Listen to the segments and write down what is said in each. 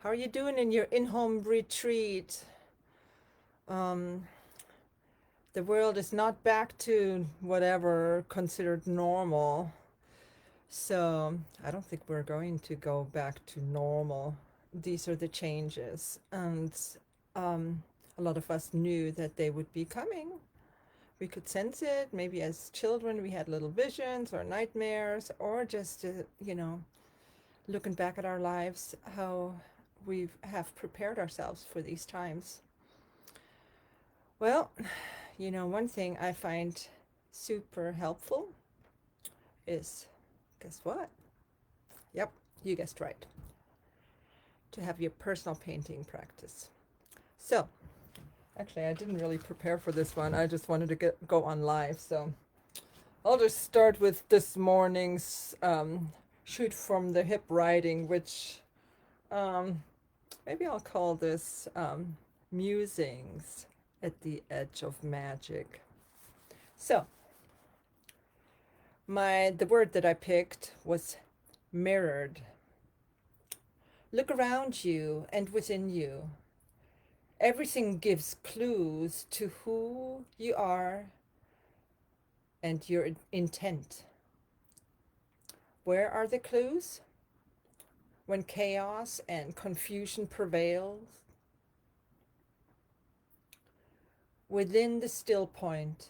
How are you doing in your in-home retreat? Um, the world is not back to whatever considered normal. So I don't think we're going to go back to normal. These are the changes. And um, a lot of us knew that they would be coming. We could sense it. Maybe as children, we had little visions or nightmares, or just, looking back at our lives, how we have prepared ourselves for these times. Well, one thing I find super helpful is, guess what? Yep, you guessed right. To have your personal painting practice. So, actually, I didn't really prepare for this one. I just wanted to go on live. So, I'll just start with this morning's shoot from the hip writing, which um, maybe I'll call this musings at the edge of magic. So, the word that I picked was mirrored. Look around you and within you. Everything gives clues to who you are and your intent. Where are the clues? When chaos and confusion prevails, within the still point,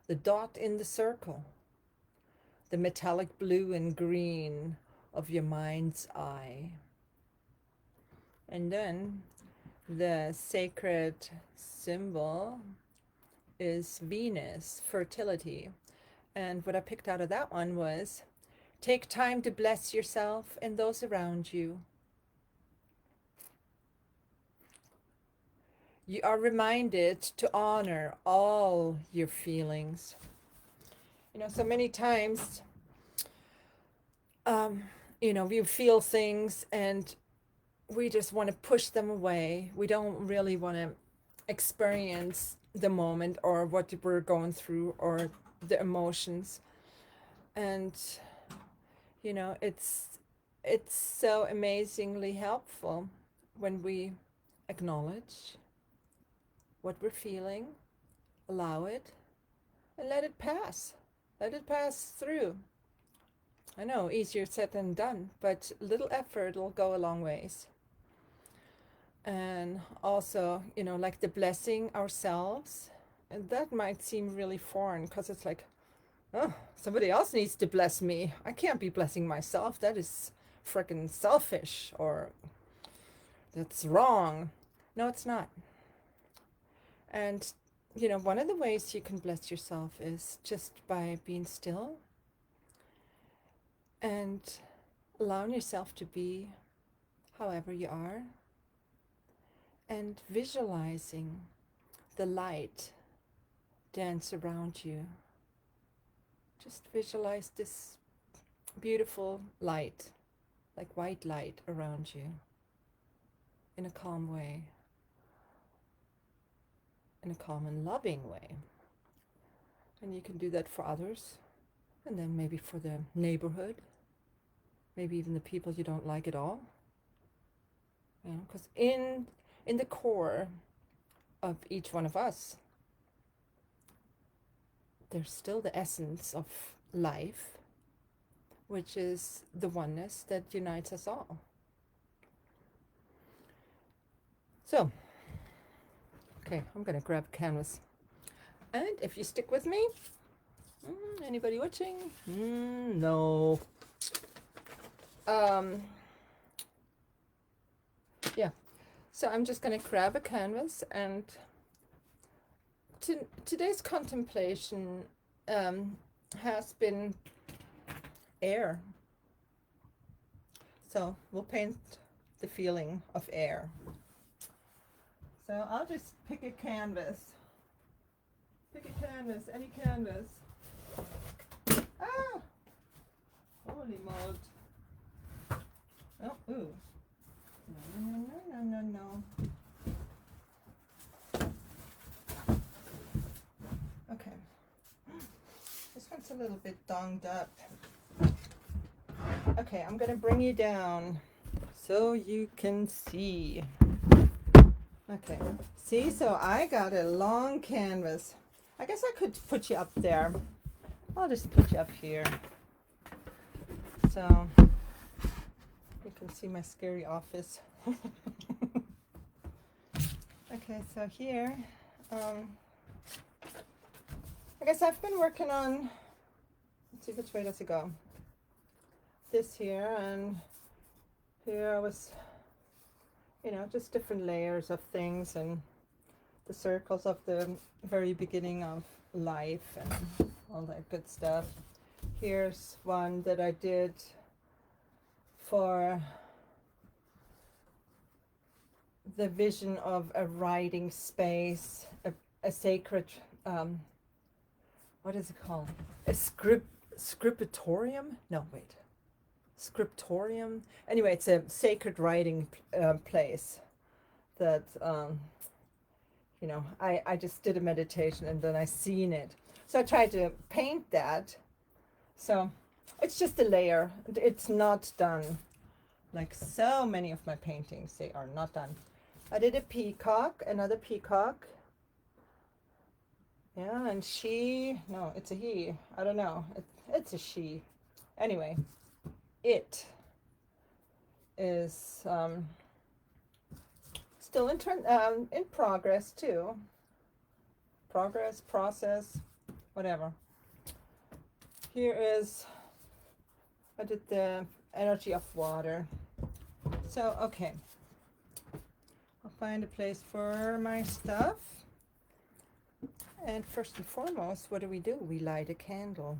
the dot in the circle, the metallic blue and green of your mind's eye. And then the sacred symbol is Venus, fertility. And what I picked out of that one was take time to bless yourself and those around you. You are reminded to honor all your feelings. So many times, we feel things and we just want to push them away. We don't really want to experience the moment or what we're going through or the emotions. And it's so amazingly helpful when we acknowledge what we're feeling, allow it, and let it pass. Let it pass through. I know, easier said than done, but little effort will go a long ways. And also, like the blessing ourselves, and that might seem really foreign because it's like, oh, somebody else needs to bless me. I can't be blessing myself. That is freaking selfish, or that's wrong. No, it's not. And, one of the ways you can bless yourself is just by being still and allowing yourself to be however you are and visualizing the light dance around you. Just visualize this beautiful light, like white light around you, in a calm way, in a calm and loving way. And you can do that for others, and then maybe for the neighborhood, maybe even the people you don't like at all. Because in the core of each one of us, there's still the essence of life, which is the oneness that unites us all. So, okay, I'm going to grab a canvas. And if you stick with me, anybody watching? No. Yeah. So I'm just going to grab a canvas, and today's contemplation has been air. So we'll paint the feeling of air. So I'll just pick a canvas. Pick a canvas, any canvas. Ah! Holy mold. Oh, ooh. No. Okay. This one's a little bit donged up. Okay, I'm going to bring you down so you can see. Okay, see, so I got a long canvas. I guess I could put you up there. I'll just put you up here. So you can see my scary office. Okay, so here, I guess I've been working on, let's see which way does it go? This here, and here I was, you know, just different layers of things and the circles of the very beginning of life and all that good stuff. Here's one that I did for the vision of a writing space, a sacred, what is it called? A scriptorium? No, wait. Scriptorium? Anyway, it's a sacred writing place that, you know, I just did a meditation and then I seen it. So I tried to paint that. So it's just a layer. It's not done. Like so many of my paintings, they are not done. I did a peacock, another peacock. Yeah, and she, no, it's a he. I don't know. It's a she. Anyway, it is still in progress too. Progress, process, whatever. Here is, I did the energy of water. So, okay. I'll find a place for my stuff. And first and foremost, what do? We light a candle.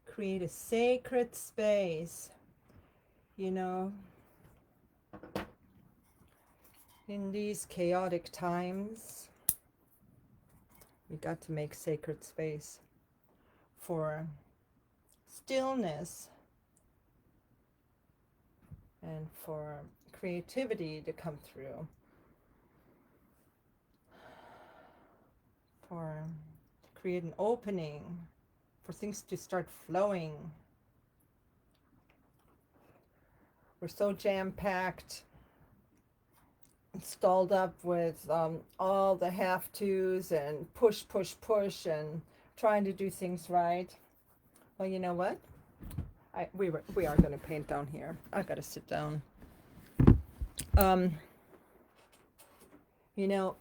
Create a sacred space. You know, in these chaotic times, we got to make sacred space for stillness and for creativity to come through, for to create an opening, for things to start flowing. We're so jam-packed, stalled up with all the have-tos and push, push, push, and trying to do things right. Well, you know what? We are going to paint down here. I've got to sit down. You know,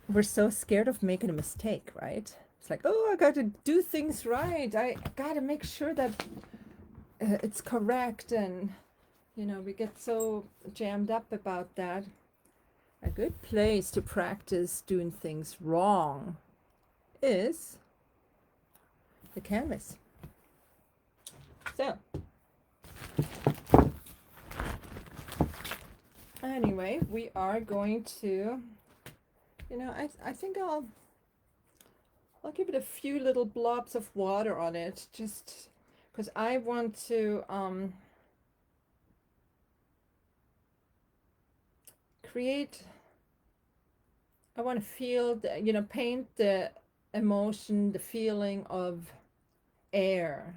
we're so scared of making a mistake, right? It's like, oh, I got to do things right. I got to make sure that it's correct. And, you know, we get so jammed up about that. A good place to practice doing things wrong is the canvas. So, anyway, we are going to, you know, I think I'll give it a few little blobs of water on it, just because I want to create, I want to feel, you know, paint the emotion, the feeling of air.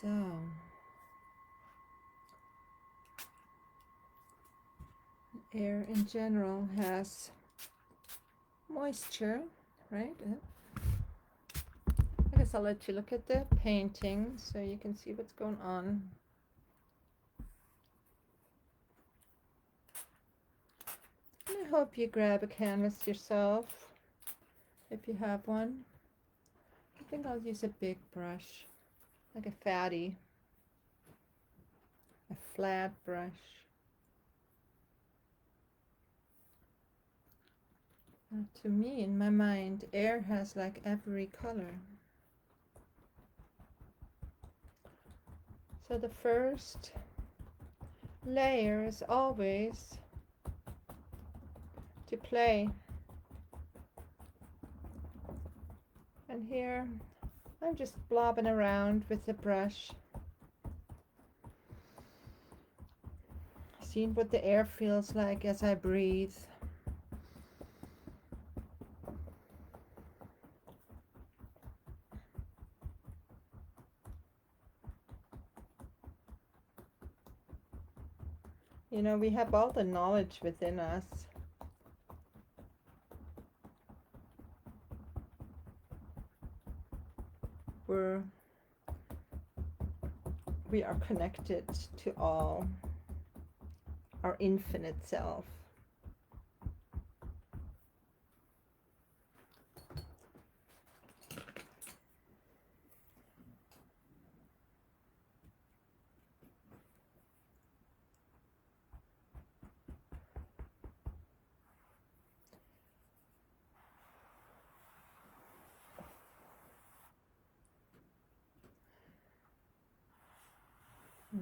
So, air in general has moisture, right? I guess I'll let you look at the painting so you can see what's going on. And I hope you grab a canvas yourself if you have one. I think I'll use a big brush, like a fatty, a flat brush. To me, in my mind, air has like every color. So the first layer is always to play. And here I'm just blobbing around with the brush, Seeing what the air feels like as I breathe. You know, we have all the knowledge within us. We are connected to all, our infinite self.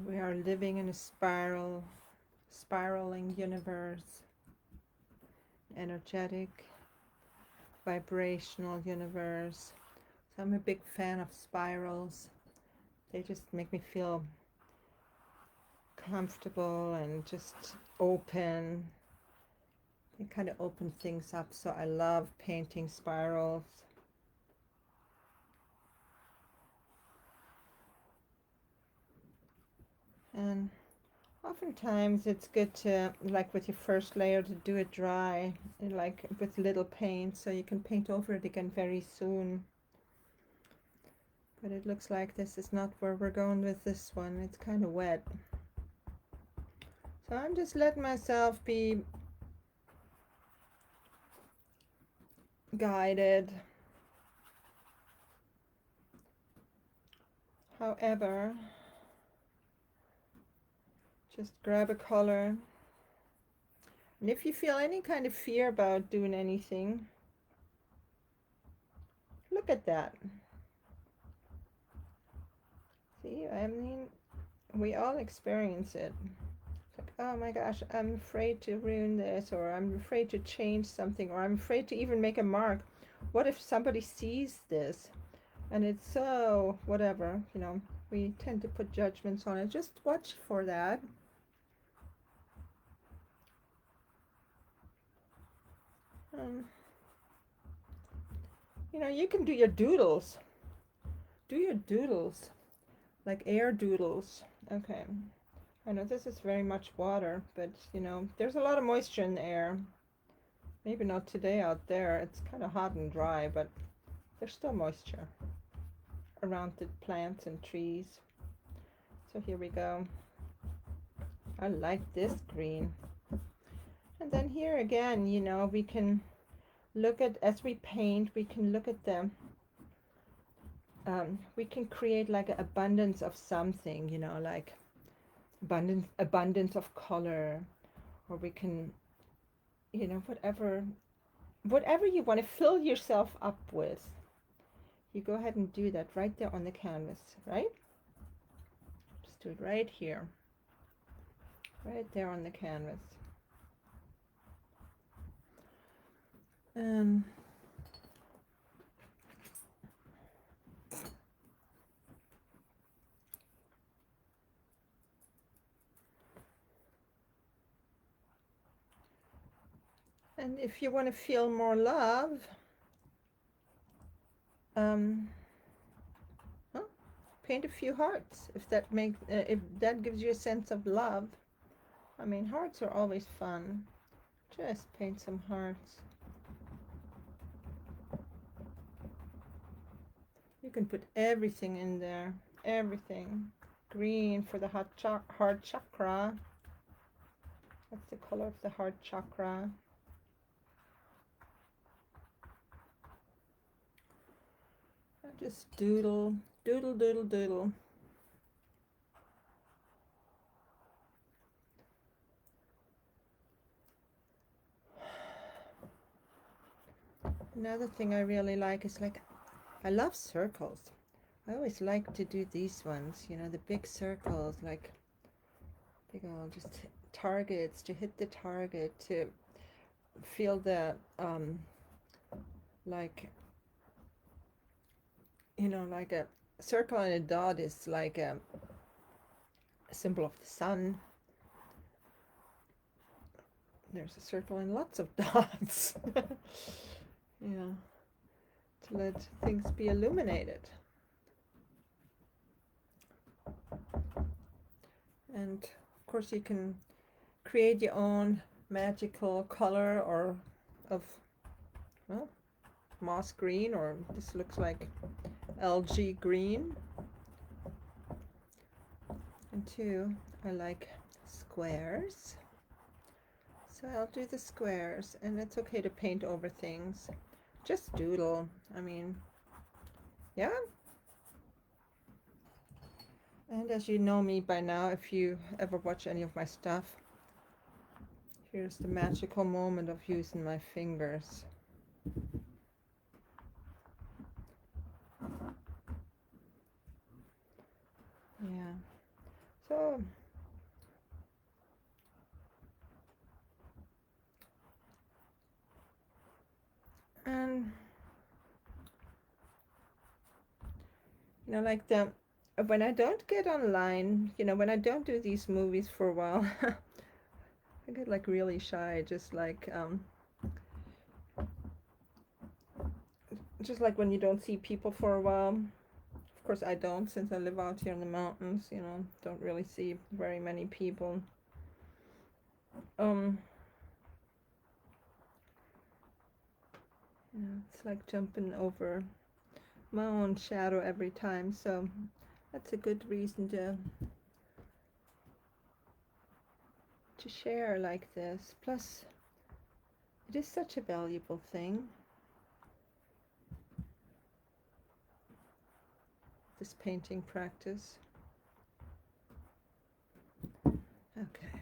We are living in a spiraling universe, energetic, vibrational universe. So I'm a big fan of spirals. They just make me feel comfortable and just open. They kind of open things up, so I love painting spirals. And oftentimes it's good to, like with your first layer, to do it dry, like with little paint, so you can paint over it again very soon. But it looks like this is not where we're going with this one. It's kind of wet. So I'm just letting myself be guided. However, just grab a color. And if you feel any kind of fear about doing anything, look at that. See, I mean, we all experience it. It's like, oh my gosh, I'm afraid to ruin this, or I'm afraid to change something, or I'm afraid to even make a mark. What if somebody sees this and it's so whatever, you know, we tend to put judgments on it. Just watch for that. You know, you can do your doodles. Do your doodles, like air doodles. Okay. I know this is very much water, but you know, there's a lot of moisture in the air. Maybe not today out there. It's kind of hot and dry, but there's still moisture around the plants and trees. So here we go. I like this green. And then here again, you know, we can look at, as we paint, we can look at them. We can create like an abundance of something, you know, like abundance of color, or we can, you know, whatever you want to fill yourself up with. You go ahead and do that right there on the canvas, right? Just do it right here, right there on the canvas. And if you want to feel more love, paint a few hearts. If that gives you a sense of love. I mean, hearts are always fun. Just paint some hearts. You can put everything in there. Everything. Green for the heart chakra. That's the color of the heart chakra. Just doodle, doodle, doodle, doodle. Another thing I really like is, like, I love circles. I always like to do these ones, you know, the big circles, like big old just targets, to hit the target, to feel the like, you know, like a circle and a dot is like a symbol of the sun. there's a circle and lots of dots. Yeah, to let things be illuminated. And of course, you can create your own magical color or of, well, moss green, or this looks like algae green. And two, I like squares. So I'll do the squares, and it's okay to paint over things. Just doodle. I mean, yeah. And as you know me by now, if you ever watch any of my stuff, here's the magical moment of using my fingers. Yeah. So and like the when I don't get online, when I don't do these movies for a while, I get like really shy, just like when you don't see people for a while. Of course, I don't, since I live out here in the mountains. Don't really see very many people. Um, it's like jumping over my own shadow every time. So that's a good reason to share like this. Plus, it is such a valuable thing. This painting practice. Okay. Okay.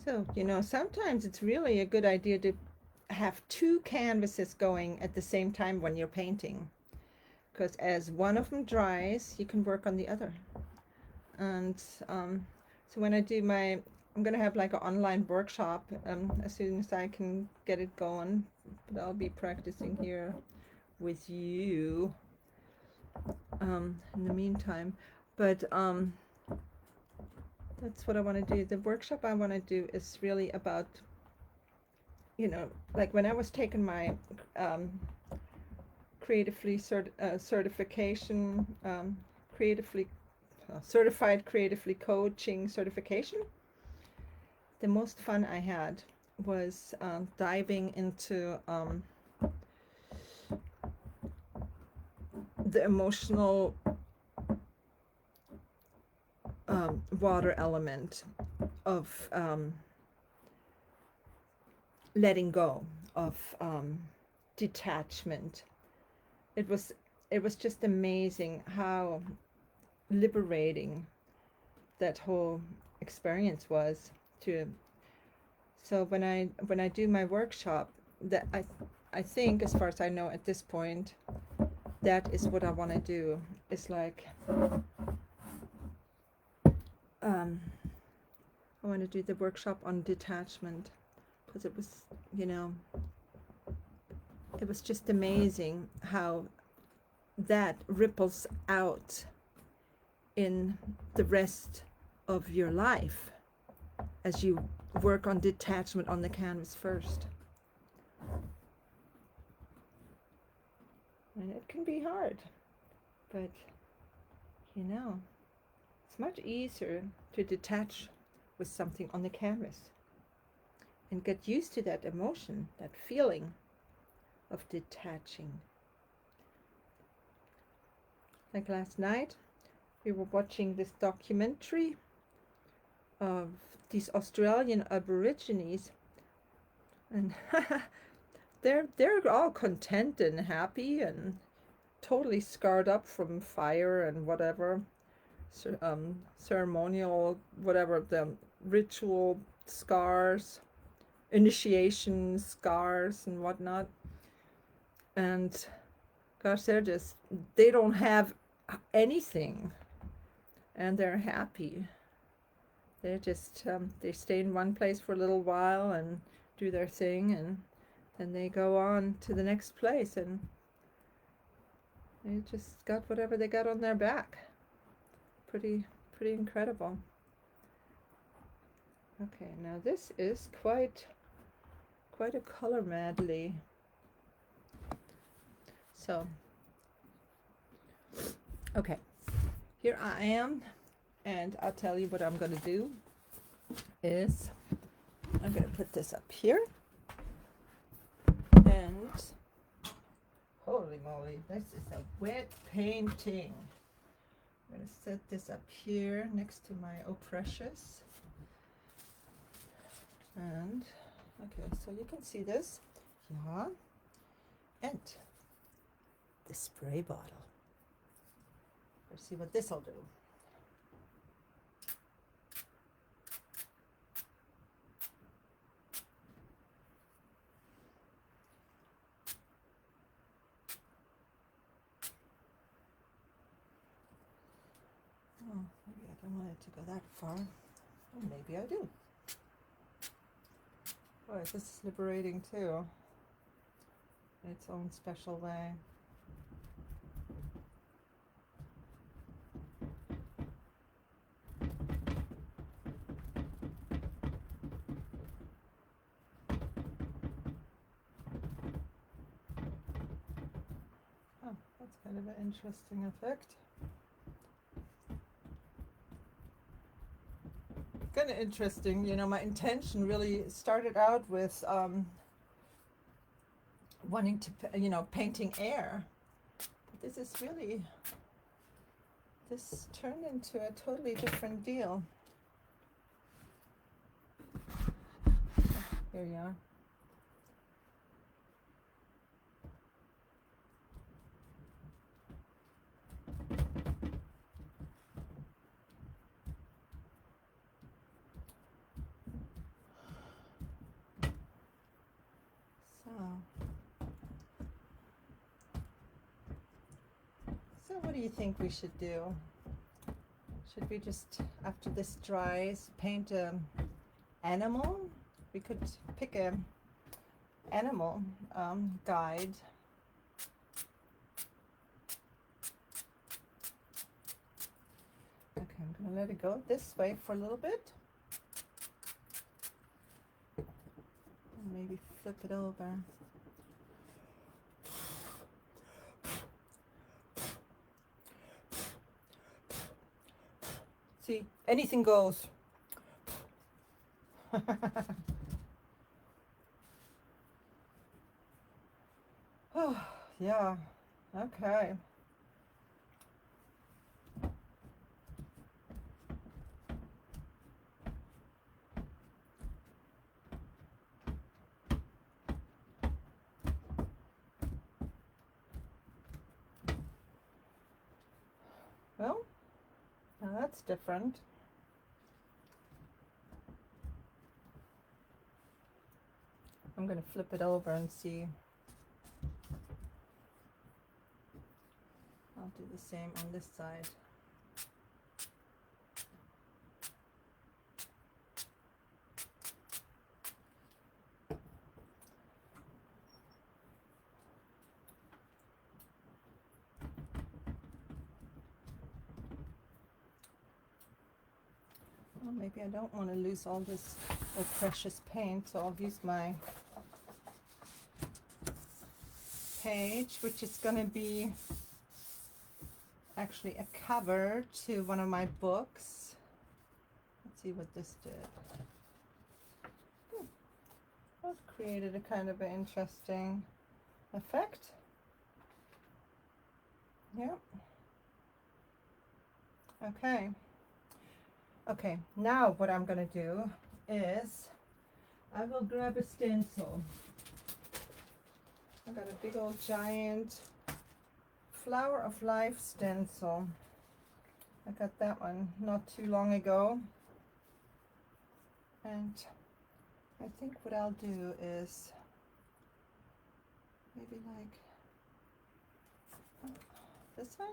So, sometimes it's really a good idea to have two canvases going at the same time when you're painting, because as one of them dries, you can work on the other. And so when I do I'm going to have like an online workshop as soon as I can get it going, but I'll be practicing here with you in the meantime. But that's what I want to do. The workshop I want to do is really about, like when I was taking my certification, certified creatively coaching certification. The most fun I had was diving into the emotional water element of letting go, of detachment. It was just amazing how liberating that whole experience was. So when I do my workshop, that I think, as far as I know at this point, that is what I want to do. It's like I want to do the workshop on detachment, because it was, it was just amazing how that ripples out in the rest of your life as you work on detachment on the canvas first. And it can be hard, but it's much easier to detach with something on the canvas and get used to that emotion, that feeling of detaching. Like last night, we were watching this documentary of these Australian Aborigines, and they're all content and happy and totally scarred up from fire and whatever, ceremonial, whatever, the ritual scars, initiation scars and whatnot. And gosh, they don't have anything, and they're happy. They just they stay in one place for a little while and do their thing, and then they go on to the next place, and they just got whatever they got on their back. Pretty incredible. Okay, now this is quite a color medley. So, okay, here I am, and I'll tell you what I'm going to do is I'm going to put this up here, and holy moly, this is a wet painting. I'm going to set this up here next to my Oh Precious. And okay, so you can see this. Yeah. And the spray bottle. Let's see what this will do. Oh, maybe I don't want it to go that far. Or maybe I do. Boy, this is liberating too, in its own special way. Oh, that's kind of an interesting effect. Kind of interesting, you know, my intention really started out with wanting to, you know, painting air. But this is really, this turned into a totally different deal. Here you are. So what do you think we should do? Should we just, after this dries, paint an animal? We could pick a animal guide. Okay, I'm gonna let it go this way for a little bit. And maybe flip it over. See, anything goes. Oh, yeah, okay. Well, now that's different. I'm going to flip it over and see. I'll do the same on this side. Well, maybe I don't want to lose all this precious paint, so I'll use my page, which is going to be actually a cover to one of my books. Let's see what this did. That created a kind of an interesting effect. Yep. Okay. Okay, now what I'm going to do is I will grab a stencil. I got a big old giant Flower of Life stencil. I got that one not too long ago. And I think what I'll do is maybe like this way?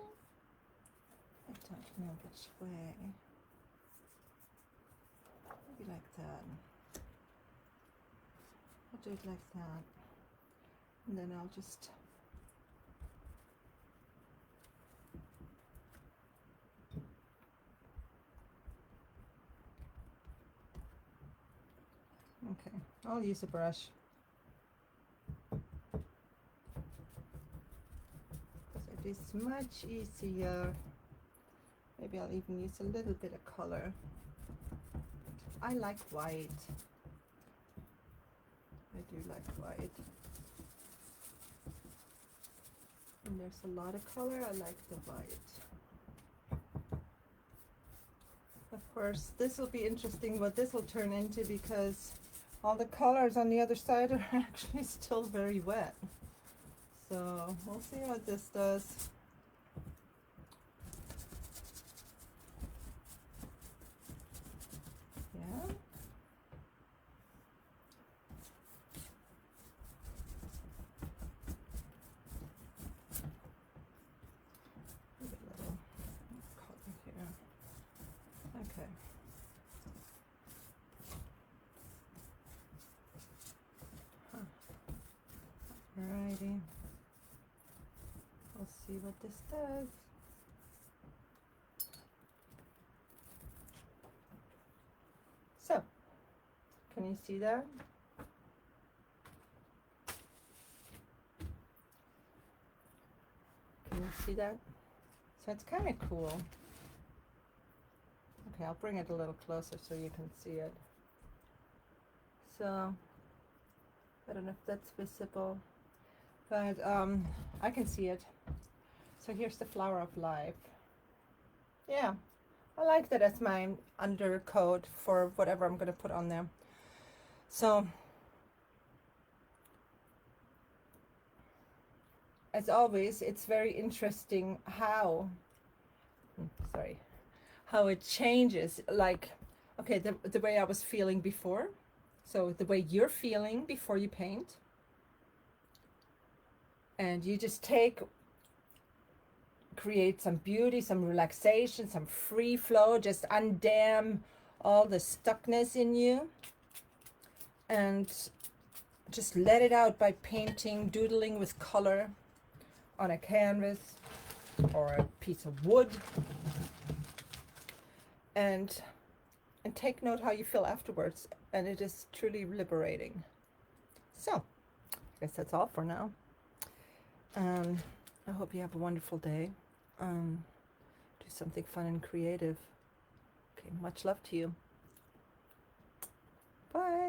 I don't know which way. maybe like that. I'll do it like that, and then I'll just okay, I'll use a brush because it is much easier. Maybe I'll even use a little bit of color. I like white. I do like white. And there's a lot of color. I like the white. Of course, this will be interesting what this will turn into because all the colors on the other side are actually still very wet. So we'll see what this does. Yeah. Maybe a little color here. Okay. Alrighty. We'll see what this does. So, can you see that? Can you see that? So it's kind of cool. Okay, I'll bring it a little closer so you can see it. So, I don't know if that's visible, but I can see it. So here's the flower of life. Yeah, I like that as my undercoat for whatever I'm going to put on there. So, as always, it's very interesting how it changes. Like, okay, the way I was feeling before, so the way you're feeling before you paint, and you just create some beauty, some relaxation, some free flow, just undam all the stuckness in you, and just let it out by painting, doodling with color on a canvas or a piece of wood, and take note how you feel afterwards, and it is truly liberating. So I guess that's all for now. I hope you have a wonderful day. Do something fun and creative. Okay, much love to you. Bye.